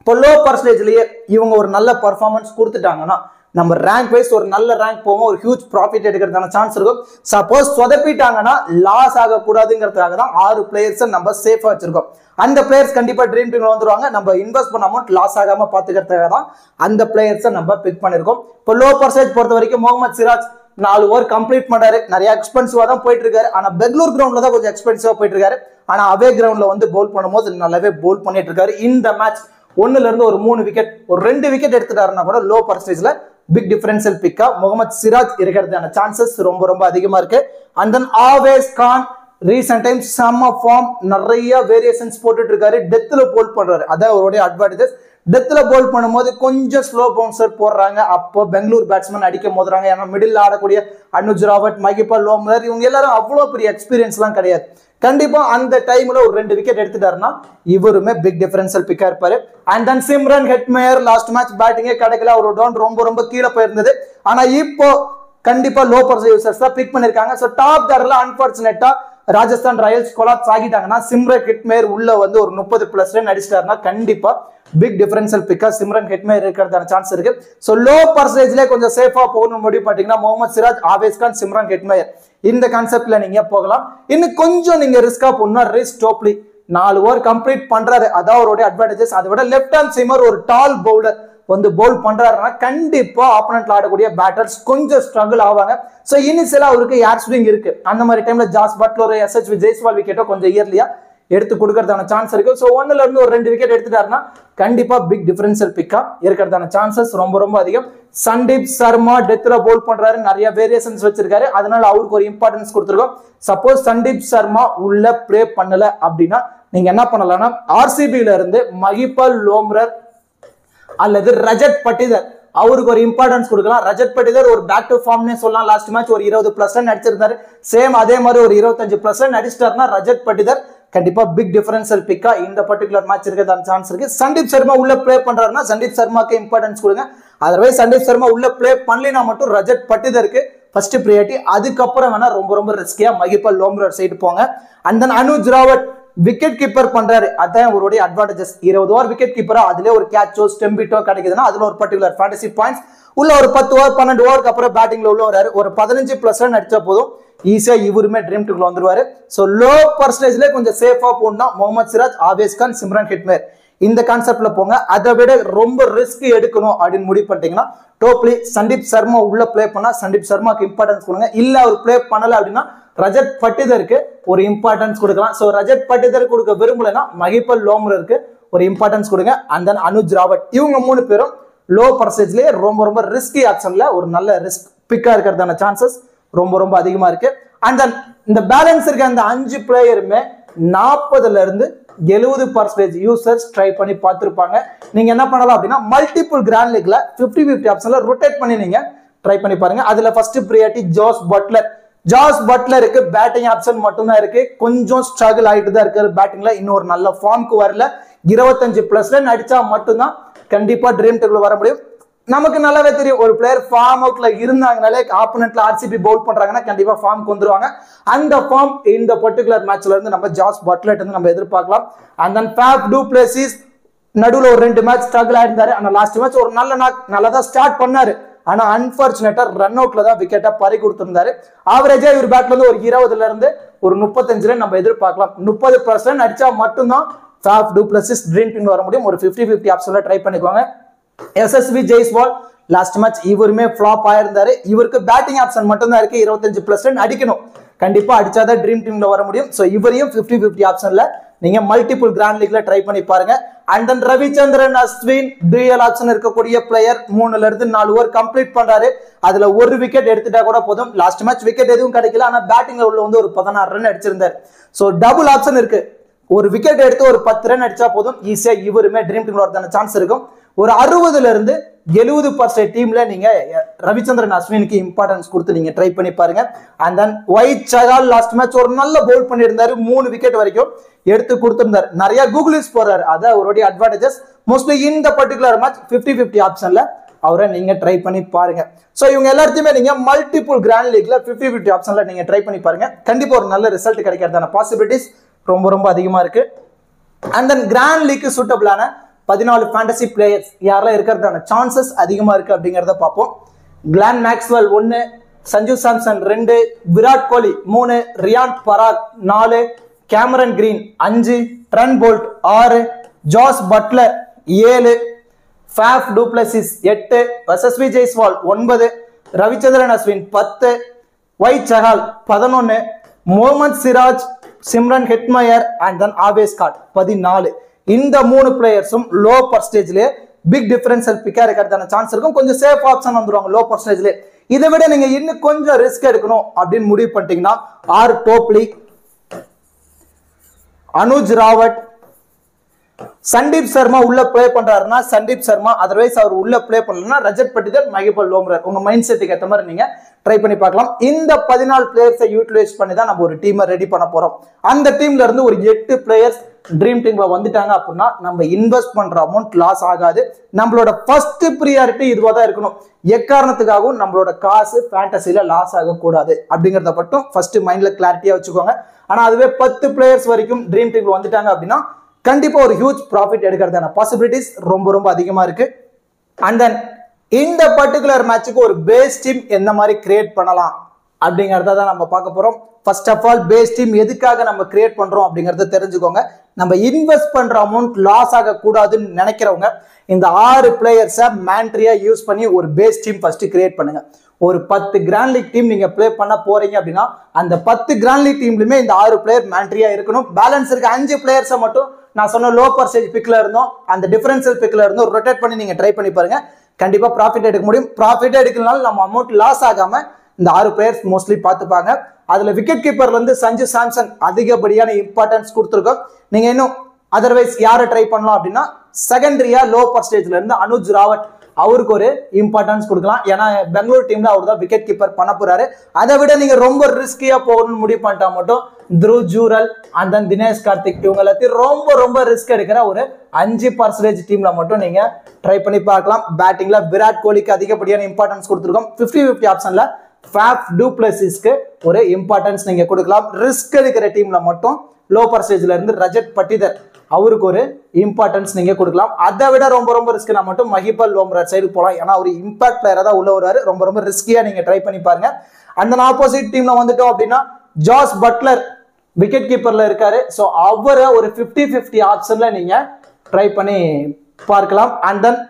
இப்போ லோ பர்சன்டேஜ்லயே இவங்க ஒரு நல்ல பர்ஃபார்மன்ஸ் கொடுத்துட்டாங்கன்னா நம்ம ரேங்க் வைஸ் ஒரு நல்ல ரேங்க் போவோம். ஒரு ஹியூஜ் ப்ராஃபிட் எடுக்கிறதுக்கான சான்ஸ் இருக்கும். சப்போஸ் சொதப்பிட்டாங்கன்னா லாஸ் ஆகக்கூடாதுங்கிறதுக்காக தான் 6 பிளேயர்ஸ் நம்ம சேஃபா வச்சிருக்கோம். அந்த பிளேயர்ஸ் கண்டிப்பா ட்ரீம் டீம்ல வந்துருவாங்க. நம்ம இன்வெஸ்ட் பண்ண அமௌண்ட் லாஸ் ஆகாம பாத்துக்கிறதுக்காக தான் அந்த பிளேயர்ஸை நம்ம பிக் பண்ணிருக்கோம். இப்போ லோ பர்சன்டேஜ் பொறுத்த வரைக்கும் முகமது சிராஜ் 4 ஓவர் கம்ப்ளீட் பண்ணாரு. நிறைய எக்ஸ்பென்சிவா தான் போயிட்டு இருக்காரு. ஆனா பெங்களூர் கிரவுண்ட்ல தான் கொஞ்சம் எக்ஸ்பென்சிவா போயிட்டு இருக்காரு. ஆனா அவே கிரவுண்ட்ல வந்து போல் பண்ணும்போது நல்லாவே போல் பண்ணிட்டு இருக்காரு. இந்த மேட்ச் 1ல இருந்து ஒரு 3 விக்கெட் ஒரு 2 விக்கெட் எடுத்துட்டாருன்னா கூட லோ பர்சன்டேஜ்ல பிக் டிஃபரன்ஷியல் பிக்கா முகமது சிராஜ் இருக்கிறதுக்கான சான்சஸ் ரொம்ப ரொம்ப அதிகமா இருக்கு. And then Avesh Khan recent time செம்ம ஃபார்ம் நிறைய வேரியேஷன்ஸ் போட்டுட்டு இருக்காரு. டெத்ல போல் பண்றாரு. அதான் அவருடைய அட்வான்டேஜஸ். டெத்ல போல் பண்ணும்போது கொஞ்சம் ஸ்லோ பவுன்சர் போடுறாங்க. அப்போ பெங்களூர் பேட்ஸ்மேன் அடிக்க மோதுறாங்க. ஏன்னா மிடில் ஆடக்கூடிய அனுஜ் ராவத், மகிபால் லோம்லர் இவங்க எல்லாரும் அவ்வளோ பெரிய எக்ஸ்பீரியன்ஸ் எல்லாம் கிடையாது. கண்டிப்பா அந்த டைம்ல ஒரு 2 விக்கெட் எடுத்துட்டாருன்னா இவருமே பிக் டிஃபரன்ஷியல் பிக்கா இருப்பாரு. And then Shimron Hetmyer last match பேட்டிங்கே கிடைக்கல. ஒரு டவுன் ரொம்ப ரொம்ப கீழே போயிருந்தது. ஆனா இப்போ கண்டிப்பா லோ பர்சன்டேஜ் யூசர்ஸ் தான் பிக் பண்ணிருக்காங்க. ஸோ டாப் கார்ல அன்பார்ச்சுனேட்டா ராஜஸ்தான் ராயல்ஸ் கொலாப்ஸ் ஆகிட்டாங்கன்னா சிம்ரன் ஹெட்மயர் உள்ள வந்து ஒரு 30+ ரன் அடிச்சிட்டாருன்னா கண்டிப்பா பிக் டிஃபரன்ஷியல் பிக்கா சிம்ரன் ஹெட்மயர் இருக்கிறதான சான்ஸ் இருக்கு. ஸோ லோ பர்சன்டேஜ்ல கொஞ்சம் சேஃபா போகணும் முடிவு பார்த்தீங்கன்னா முகமது சிராஜ், ஆவேஸ் கான், சிம்ரன் ஹெட்மயர் இந்த கான்செப்ட்ல நீங்க போகலாம். இன்னும் கொஞ்சம் நீங்க ரிஸ்கா போனா ரிஷ் டோப்லி 4 ஓவர் கம்ப்ளீட் பண்றாரு. அதான் அவருடைய அட்வான்டேஜஸ். அதை விட லெஃப்ட் ஹேண்ட் சீமர் ஒரு டால் பவுலர் வந்து போல் பண்றாருன்னா கண்டிப்பா ஆப்போனன்ட்ல ஆடக்கூடிய பேட்டர்ஸ் கொஞ்சம் ஸ்ட்ரகிள் ஆவாங்க. சோ இனிஷியலா அவருக்கு ஏர் ஸ்விங் இருக்கு. அந்த மாதிரி டைம்ல ஜாஸ் பட்லர், SH ஜெய்ஸ்வால் விக்கெட்டோ கொஞ்சம் இயர்லியா எடுத்து கொடுக்கறதான சான்ஸ் இருக்கு. சோ 1ல இருந்து ஒரு 2 விக்கெட் எடுத்துட்டாருன்னா கண்டிப்பா பிக் டிஃபரன்ஷியல் பிக்கா இருக்கிறதான சான்சஸ் ரொம்ப ரொம்ப அதிகம். சந்தீப் சர்மா டெத்ல போல் பண்றாரு. நிறைய வேரியேஷன்ஸ் வச்சிருக்காரு. அதனால அவருக்கு ஒரு இம்பார்ட்டன்ஸ் கொடுத்துருக்கோம். சப்போஸ் சந்தீப் சர்மா உள்ள பிளே பண்ணல அப்படின்னா நீங்க என்ன பண்ணலாம்னா RCBல இருந்து மகிபால் லோம்ரர் அல்லது ரஜத் பட்டிதர் அவருக்கு ஒரு இம்பார்ட்டன்ஸ் கொடுக்கலாம். ரஜத் பட்டிதர் ஒரு பேக் டு ஃபார்ம்னே சொல்லலாம். லாஸ்ட் மேட்ச் ஒரு 20+ ரன் அடிச்சிருந்தாரு. சேம் அதே மாதிரி ஒரு 25+ ரன் அடிச்சிட்டாருன்னா ரஜத் பட்டிதர் கண்டிப்பா பிக் டிஃபரன்ஷியல் பிக்கா இந்த பர்டிகுலர் மேட்ச் இருக்கிறதான சான்ஸ் இருக்கு. சந்தீப் சர்மா உள்ள ப்ளே பண்றாருன்னா சந்தீப் சர்மாக்கு இம்பார்ட்டன்ஸ் கொடுங்க. அதர்வைஸ் சந்தீப் சர்மா உள்ள ப்ளே பண்ணலினா மட்டும் ரஜத் பட்டிதருக்கு ஃபர்ஸ்ட் பிரியாரிட்டி. அதுக்கப்புறம் வேணா ரொம்ப ரொம்ப ரிஸ்கியா மஹிபால் லோம்ரோர் சைடு போங்க. And then Anuj Rawat wicket keeper பண்றாரு, அதான் அவருடைய அட்வான்டேஜஸ். 20 ஓவர் விக்கெட் கீப்பரா அதுல ஒரு கேட்சோ ஸ்டெம்பிட்டோ கிடைக்குதுன்னா அதுல ஒரு பர்டிகுலர் ஃபேண்டசி பாயிண்ட்ஸ். உள்ள ஒரு 10 ஓவர் 12 ஓவருக்கு அப்புறம் பேட்டிங்ல உள்ள வராரு, ஒரு 15+ ரன் அடிச்சா போதும் ஈஸியா இவருமே ட்ரீம் டீம்ல வந்துருவாரு. சோ லோ பர்சன்டேஜ்ல கொஞ்சம் சேஃபா போனா முகமது சிராஜ், ஆவேஸ் கான், சிம்ரன் ஹெட்மேர் இந்த கான்செப்ட்ல போங்க. அதை விட ரொம்ப ரிஸ்க் எடுக்கணும் அப்படின்னு முடிவு பண்ணிட்டீங்கன்னா டோப்லி சந்தீப் சர்மா உள்ள பிளே பண்ணா சந்தீப் சர்மாக்கு இம்பார்ட்டன்ஸ் கொடுங்க. இல்ல அவர் பிளே பண்ணல அப்படின்னா ரஜத் பட்டிதருக்கு ஒரு இம்பார்ட்டன்ஸ் கொடுக்கலாம். சோ ரஜத் பட்டிதர் கொடுக்க விரும்பலன்னா மஹிபால் லோம்ரோருக்கு ஒரு இம்பார்ட்டன்ஸ் கொடுங்க. அண்ட் தென் அனுஜ் ராவத் இவங்க 3 பேரும் லோ பர்சன்டேஜ்லயே ரொம்ப ரொம்ப ரிஸ்கி ஆப்ஷன்ல ஒரு நல்ல ரிஸ்க் பிக்கா இருக்கிறதான சான்சஸ் ரொம்ப ரொம்ப அதிகமா இருக்கு. அண்ட் தென் இந்த பேலன்ஸ் இருக்க அந்த 5 பிளேயருமே 40ல இருந்து 70% யூசர்ஸ் ட்ரை பண்ணி பார்த்திருப்பாங்க. நீங்க என்ன பண்ணலாம் அப்படின்னா மல்டிபிள் கிராண்ட் லீக்ல 50-50 ஆப்ஷன்ல ரொட்டேட் பண்ணி நீங்க ட்ரை பண்ணி பாருங்க. அதுல ஃபர்ஸ்ட் பிரியாரிட்டி ஜாஸ் பட்லருக்கு பேட்டிங் ஆப்ஷன் மட்டும் தான் இருக்கு. கொஞ்சம் ஸ்ட்ரகிள் ஆயிட்டு தான் இருக்காரு பேட்டிங்ல, இன்னொரு நல்ல ஃபார்முக்கு வரல. 25+ ரன் அடிச்சா மட்டும்தான் கண்டிப்பா ட்ரீம் டீம்ல வர முடியும். நமக்கு நல்லாவே தெரியும் ஒரு பிளேயர் ஃபார்ம் அவுட்ல இருந்தாங்கனாலே ஆப்போனன்ட்ல ஆர்சிபி பவுல் பண்றாங்கன்னா கண்டிப்பா ஃபார்முக்கு வந்துருவாங்க. அந்த ஃபார்ம் இந்த பர்டிகுலர் மேட்ச்ல இருந்து நம்ம ஜாஸ் பட்லர் இருந்து நம்ம எதிர்பார்க்கலாம். And then Faf du Plessis நடுவுல ஒரு 2 மேட்ச் ஸ்ட்ரகிள் ஆயிருந்தாரு. ஆனா லாஸ்ட் மேட்ச் ஒரு நல்லா தான் ஸ்டார்ட் பண்ணாரு. ஆனா அன்பார்ச்சுனேட்டா ரன் அவுட்ல தான் விக்கெட்டா பறி கொடுத்திருந்தாரு. ஆவரேஜா இவர் பேட்ல இருந்து ஒரு 20ல இருந்து ஒரு 35 ரன் நம்ம எதிர்பார்க்கலாம். 30% அடிச்சா மட்டும்தான் ஃபேஃப் டு பிளேசிஸ் ட்ரீம் டீம்ல வர முடியும். ஒரு 50-50 ஆப்ஷன்ல ட்ரை பண்ணிக்குவாங்க. எஸ்எஸ்வி ஜெய்ஸ்வால் லாஸ்ட் மேட்ச் இவருமே ஃபிளாப் ஆயிருந்தாரு. இவருக்கு பேட்டிங் ஆப்ஷன் மட்டும் தான் இருக்கு. 25+ அடிக்கணும், கண்டிப்பா அடிச்சாதான் ட்ரீம் டீம்ல வர முடியும். சோ இவரையும் 50-50 ஆப்ஷன்ல நீங்க மல்டிபிள் கிராண்ட் லீக்ல ட்ரை பண்ணி பாருங்க. And then Ravichandran Ashwin DL option இருக்கக்கூடிய பிளேயர் 3ல இருந்து 4 ஓவர் கம்ப்ளீட் பண்றாரு. அதுல ஒரு விக்கெட் எடுத்துட்டா கூட போதும். லாஸ்ட் மேட்ச் விக்கெட் எதுவும் கிடைக்கல, ஆனா பேட்டிங்ல உள்ள வந்து ஒரு 16 ரன் அடிச்சிருந்தாரு. சோ டபுள் ஆப்ஷன் இருக்கு. ஒரு விக்கெட் எடுத்து ஒரு 10 ரன் அடிச்சா போதும் ஈஸியா இவருமே ட்ரீம் டீம்ல வரதான சான்ஸ் இருக்கும். ஒரு 60ல இருந்து 70% டீம்ல நீங்க ரவிச்சந்திரன் அஸ்வினுக்கு இம்பார்ட்டன்ஸ் கொடுத்து நீங்க ட்ரை பண்ணி பாருங்க. And then white Chahal last match ஒரு நல்ல பவுல் பண்ணியிருந்தாரு. 3 விக்கெட் வரைக்கும் எடுத்து கொடுத்திருந்தாரு. நிறைய கூகுளிஸ் போறாரு, அதான் அவருடைய அட்வான்டேஜஸ். மோஸ்ட்லி இந்த பர்டிகுலர் மேட்ச் 50-50 ஆப்ஷன்ல அவரை நீங்க ட்ரை பண்ணி பாருங்க. சோ இவங்க எல்லாத்தையுமே நீங்க மல்டிபிள் கிராண்ட் லீக்ல 50-50 ஆப்ஷன்ல நீங்க ட்ரை பண்ணி பாருங்க. கண்டிப்பா ஒரு நல்ல ரிசல்ட் கிடைக்கிறதான பாசிபிலிட்டிஸ் ரொம்ப ரொம்ப அதிகமா இருக்கு. அண்ட் தென் கிராண்ட் லீக் சூட்டபிளான 14 ஃபேண்டசி பிளேயர்ஸ் யாரெல்லாம் இருக்கிறதான சான்சஸ் அதிகமா இருக்கு அப்படிங்கறத பார்ப்போம். Glenn Maxwell 1, Sanju Samson 2, Virat Kohli 3, Riyan Parag 4, Cameron Green 5, Trent Boult 6, Jos Buttler 7, Faf du Plessis 8, Yashasvi Jaiswal 9, Ravichandran Ashwin 10, ஒயிட் Chahal 11, Mohammed Siraj, Shimron Hetmyer and then Avesh Khan 14. இந்த 3 பிளேயர்ஸும் லோ பர்சன்டேஜ்ல பிக் டிஃபரன்ஷியல் பிக்கா இருக்கிறதான சான்ஸ் இருக்கும். கொஞ்சம் சேஃப் ஆப்ஷன் வந்துருவாங்க லோ பர்சன்டேஜ்ல. இதை விட நீங்க இன்னும் கொஞ்சம் ரிஸ்க் எடுக்கணும் அப்படின்னு முடிவு பண்ணிட்டீங்கன்னா ஆர் டோப்லி, அனுஜ் ராவத், சந்தீப் சர்மா உள்ள பிளே பண்றாருன்னா சந்தீப் சர்மா, அதர்வைஸ் அவர் உள்ள பிளே பண்ணலன்னா ரஜத் பட்டிதர், மஹிபால் லோம்ரோர். உங்க மைண்ட் செட்டுக்கு ஏற்ற மாதிரி நீங்க ட்ரை பண்ணி பார்க்கலாம். இந்த 14 பிளேயர்ஸை யூட்டிலைஸ் பண்ணி தான் நம்ம ஒரு டீமை ரெடி பண்ண போறோம். அந்த டீம்ல இருந்து ஒரு 8 பிளேயர்ஸ் ட்ரீம் டீம்ல வந்துட்டாங்க அப்படின்னா நம்ம இன்வெஸ்ட் பண்ற அமௌண்ட் லாஸ் ஆகாது. நம்மளோட ஃபர்ஸ்ட் ப்ரியாரிட்டி இதுவா தான் இருக்கணும். எக்காரணத்துக்காகவும் நம்மளோட காசு ஃபேண்டசில லாஸ் ஆகக்கூடாது அப்படிங்கறத மட்டும் ஃபர்ஸ்ட் மைண்ட்ல கிளாரிட்டியா வச்சுக்கோங்க. ஆனா அதுவே 10 பிளேயர்ஸ் வரைக்கும் ட்ரீம் டீம்ல வந்துட்டாங்க அப்படின்னா கண்டிப்பா ஒரு ஹியூஜ் ப்ராஃபிட் எடுக்கிறதான பாசிபிலிட்டிஸ் ரொம்ப ரொம்ப அதிகமா இருக்கு. அண்ட் தென் இந்த பர்டிகுலர் மேட்சுக்கு ஒரு பேஸ் டீம் எந்த மாதிரி கிரியேட் பண்ணலாம் அப்படிங்கறத தான் நம்ம பார்க்க போறோம். First of all base team எதுக்காக நம்ம கிரியேட் பண்றோம் அப்படிங்கறத தெரிஞ்சுக்கோங்க. நம்ம இன்வெஸ்ட் பண்ற அமௌண்ட் லாஸ் ஆக கூடாதுன்னு நினைக்கிறவங்க இந்த 6 பிளேயர்ஸை மேண்ட்ரியா யூஸ் பண்ணி ஒரு பேஸ் டீம் ஃபர்ஸ்ட் கிரியேட் பண்ணுங்க. ஒரு 10 கிராண்ட் லீக் டீம் நீங்க பிளே பண்ண போறீங்க அப்படின்னா அந்த 10 கிராண்ட் லீக் டீம்லயுமே இந்த 6 பிளேயர் மேண்ட்ரியா இருக்கணும். பேலன்ஸ் இருக்க 5 பிளேயர்ஸை மட்டும் நான் சொன்ன லோ பர்சன்டேஜ் பிக்ல இருந்தோம், அந்த டிஃபரன்ஷியல் பிக்ல இருந்தோம் ரொட்டேட் பண்ணி நீங்க ட்ரை பண்ணி பாருங்க. கண்டிப்பா ப்ராஃபிட் எடுக்க முடியும். ப்ராஃபிட் எடுக்கலனாலும் நம்ம அமௌண்ட் லாஸ் ஆகாம இந்த 6 பிளேயர்ஸ் மோஸ்ட்லி பார்த்துப்பாங்க. அதுல விக்கெட் கீப்பர்ல இருந்து சஞ்சு சாம்சன் அதிகப்படியான இம்பார்ட்டன்ஸ் கொடுத்துருக்கோம். நீங்க இன்னும் அதர்வைஸ் யாரை ட்ரை பண்ணலாம் அப்படின்னா செகண்டரியா லோ பர்சன்டேஜ்ல இருந்து அனுஜ் ராவத் அவருக்கு ஒரு இம்பார்ட்டன்ஸ் கொடுக்கலாம். ஏன்னா பெங்களூர் டீம்ல அவர் தான் விக்கெட் கீப்பர் பண்ண போறாரு. அதை விட நீங்க ரொம்ப ரிஸ்கியா போகணும்னு முடிவு பண்ணிட்டா மட்டும் த்ருவ் ஜூரல் அண்ட் தென் தினேஷ் கார்த்திக் இவங்க எல்லாத்தையும் ரொம்ப ரிஸ்க் எடுக்கிற ஒரு 5% டீம்ல மட்டும் நீங்க ட்ரை பண்ணி பார்க்கலாம். பேட்டிங்ல விராட் கோலிக்கு அதிகப்படியான இம்பார்ட்டன்ஸ் கொடுத்துருக்கோம். 50-50 ஆப்ஷன்ல ஃபேப் டு பிளஸிஸ்க்கு ஒரு இம்பார்ட்டன்ஸ் நீங்க கொடுக்கலாம். ரிஸ்க் எடுக்கிற டீம்ல மட்டும் லோ பர்சன்டேஜ்ல இருந்து ரஜத் பட்டிதர் அவருக்கு ஒரு இம்பார்ட்டன்ஸ் நீங்க கொடுக்கலாம். அதை விட ரொம்ப ரிஸ்க்னா மட்டும் மஹிபல் லோம்ரா சைடு போகலாம். ஏன்னா ஒரு இம்பாக்ட் பிளேயரா தான் உள்ள வருவாரு. ரொம்ப ரிஸ்கியா நீங்க ட்ரை பண்ணி பாருங்க. அந்த ஆப்போசிட் டீம்ல வந்துட்டோம் அப்படின்னா ஜாஸ் பட்லர் விக்கெட் கீப்பர்ல இருக்காரு. ஸோ அவரை ஒரு 50-50 ஆப்ஷன்ல நீங்க ட்ரை பண்ணி பார்க்கலாம். அண்ட் தென்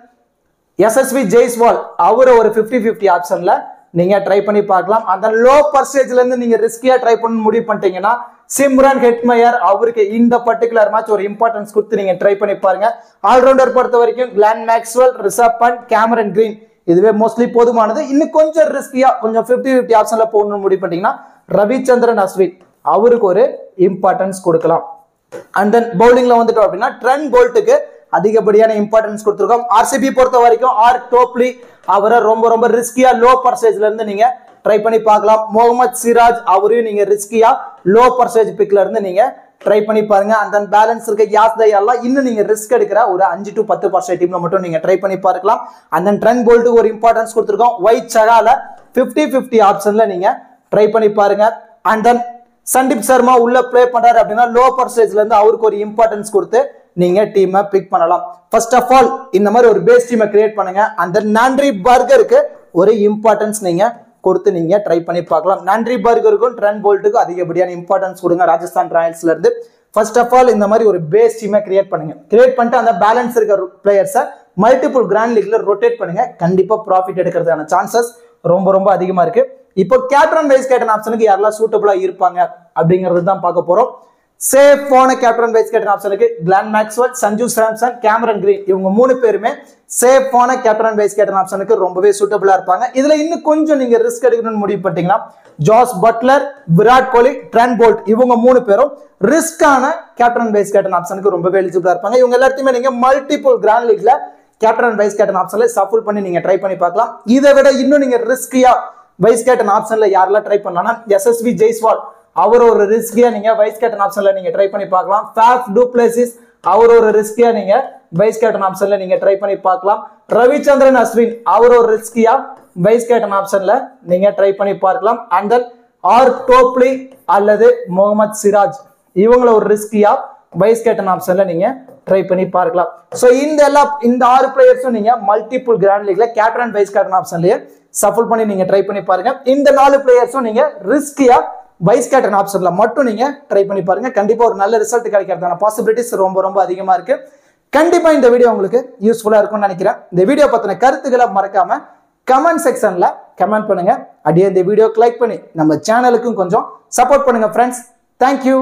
எஸ்எஸ்வி ஜெய்ஸ்வால் அவரை ஒரு 50-50 ஆப்ஷன்ல நீங்க ட்ரை பண்ணி பார்க்கலாம். அந்த லோ பர்சன்டேஜ்ல இருந்து நீங்க ரிஸ்கியா ட்ரை பண்ண முடிவு பண்ணிட்டீங்கன்னா சிம்ரன் ஹெட்மயர் அவருக்கு இந்த பர்டிகுலர் மேட்ச் ஒரு இம்பார்ட்டன்ஸ் கொடுத்து நீங்க ட்ரை பண்ணி பாருங்க. ஆல்ரவுண்டர் பொறுத்த வரைக்கும் Glenn Maxwell, Rishabh Pant, Cameron Green இதுவே மோஸ்ட்லி போதுமானது. இன்னும் கொஞ்சம் ரிஸ்கியா கொஞ்சம் 50-50 ஆப்ஷன்ல போகணும்னு முடிவு பண்ணிட்டீங்கன்னா ரவிச்சந்திரன் அஸ்வின் அவருக்கு ஒரு இம்பார்ட்டன்ஸ் கொடுக்கலாம். அண்ட் தென் பவுலிங்ல வந்துட்டோம் அப்படின்னா ட்ரெண்ட் போல்ட்டுக்கு அதிகப்படியான இம்பார்ட்டன்ஸ் கொடுத்துருக்கோம். ஆர்சிபி பொறுத்த வரைக்கும் ஆர் டோப்லி அவரை ரொம்ப ரிஸ்கியா லோ பர்சன்டேஜ்ல இருந்து நீங்க ட்ரை பண்ணி பார்க்கலாம். முகமது சிராஜ் அவரையும் நீங்க ரிஸ்கியா லோ பர்சன்டேஜ் பிக்ல இருந்து நீங்க ட்ரை பண்ணி பாருங்க. அந்த பேலன்ஸ் இருக்க யாஸ் தயாலாம் இன்னும் நீங்க ரிஸ்க் எடுக்கிற ஒரு 5-10% டீம்ல மட்டும் நீங்க ட்ரை பண்ணி பார்க்கலாம். அந்த ட்ரெண்ட் போல்ட்டுக்கு ஒரு இம்பார்ட்டன்ஸ் கொடுத்துருக்கோம். ஒயிட் சகால 50-50 ஆப்ஷன்ல நீங்க ட்ரை பண்ணி பாருங்க. அண்ட் தென் சந்தீப் சர்மா உள்ள பிளே பண்றாரு அப்படின்னா லோ பர்சன்டேஜ்ல இருந்து அவருக்கு ஒரு இம்பார்ட்டன்ஸ் கொடுத்து நீங்க டீமை பிக் பண்ணலாம். ஃபர்ஸ்ட் ஆஃப் ஆல் இந்த மாதிரி ஒரு பேஸ் டீமை கிரியேட் பண்ணுங்க. அந்த நாண்ட்ரி பர்கருக்கு ஒரு இம்பார்ட்டன்ஸ் நீங்க கொடுத்து நீங்க ட்ரை பண்ணி பார்க்கலாம். நாண்ட்ரி பர்கருக்கும் ட்ரெண்ட் போல்ட்டுக்கும் அதிகப்படியான இம்பார்ட்டன்ஸ் கொடுங்க ராஜஸ்தான் ராயல்ஸ்ல இருந்து. ஃபர்ஸ்ட் ஆஃப் ஆல் இந்த மாதிரி ஒரு பேஸ் டீமை கிரியேட் பண்ணுங்க. கிரியேட் பண்ணிட்டு அந்த பேலன்ஸ் இருக்க பிளேயர்ஸை மல்டிபிள் கிராண்ட் லீக்ல ரொட்டேட் பண்ணுங்க. கண்டிப்பா ப்ராஃபிட் எடுக்கிறதுக்கான சான்சஸ் ரொம்ப அதிகமா இருக்கு. இப்போ கேப்டன் வைஸ் கேப்டன் ஆப்ஷனுக்கு யாரெல்லாம் சூட்டபிளா இருப்பாங்க அப்படிங்கிறது தான் பார்க்க போறோம். சேஃபான கேப்டன் வைஸ் கேப்டன் ஆப்ஷனுக்கு Glenn Maxwell, Sanju Samson, Cameron Green இவங்க 3 பேருமே சேஃபான கேப்டன் வைஸ் கேப்டன் ஆப்ஷனுக்கு ரொம்பவே சூட்டபிளா இருப்பாங்க. இதுல இன்னும் கொஞ்சம் நீங்க ரிஸ்க் எடுக்கணும்னு முடிவு பண்ணிட்டீங்கன்னா Jos Buttler, Virat Kohli, Trent Boult இவங்க 3 பேரும் ரிஸ்கான கேப்டன் வைஸ் கேப்டன் ஆப்ஷனுக்கு ரொம்பவே எலிஜிபிளா இருப்பாங்க. இவங்க எல்லாத்தையுமே நீங்க மல்டிபிள் கிராண்ட் லீக்ல கேப்டன் வைஸ் கேப்டன் ஆப்ஷன்ல சஃபுல் பண்ணி நீங்க ட்ரை பண்ணி பார்க்கலாம். இதை விட இன்னும் நீங்க ரிஸ்கியா வைஸ் கேப்டன் ஆப்ஷன்ல யாரெல்லாம் ட்ரை பண்ணலாம், எஸ்எஸ்வி ஜெய்ஸ்வால் அவர் ஒரு ரிஸ்கியா நீங்க வைஸ் கேப்டன் ஆப்ஷன்ல நீங்க ட்ரை பண்ணி பார்க்கலாம். ஃபேப் டு பிளஸிஸ் அவர் ஒரு ரிஸ்கியா நீங்க வைஸ் கேப்டன் ஆப்ஷன்ல நீங்க ட்ரை பண்ணி பார்க்கலாம். ரவிச்சந்திரன் அஸ்வின் அவர் ஒரு ரிஸ்கியா வைஸ் கேப்டன் ஆப்ஷன்ல நீங்க ட்ரை பண்ணி பார்க்கலாம். அண்ட் தென் ஆர் டோப்லி அல்லது முகமது சிராஜ் இவங்கள ஒரு ரிஸ்கியா வைஸ் கேப்டன் ஆப்ஷன்ல நீங்க ட்ரை பண்ணி பார்க்கலாம். சோ இந்த 6 பிளேயர்ஸும் நீங்க மல்டிபிள் கிராண்ட் லீக்ல கேப்டன் வைஸ் கேப்டன் ஆப்ஷன்லயே சஃபுல் பண்ணி நீங்க ட்ரை பண்ணி பாருங்க. இந்த 4 பிளேயர்ஸும் நீங்க ரிஸ்கியா வைஸ் கேப்டன் ஆப்ஷன்ல மட்டும் நீங்க ட்ரை பண்ணி பாருங்க. கண்டிப்பா ஒரு நல்ல ரிசல்ட் கிடைக்கிறதுக்கான பாசிபிலிட்டிஸ் ரொம்ப அதிகமா இருக்கு. கண்டிப்பா இந்த வீடியோ உங்களுக்கு யூஸ்ஃபுல்லா இருக்கும்னு நினைக்கிறேன். இந்த வீடியோ பத்தின கருத்துக்களை மறக்காம கமெண்ட் செக்ஷன்ல கமெண்ட் பண்ணுங்க. அப்படியே இந்த வீடியோக்கு லைக் பண்ணி நம்ம சேனலுக்கும் கொஞ்சம் சப்போர்ட் பண்ணுங்க ஃப்ரெண்ட்ஸ். தேங்க்யூ.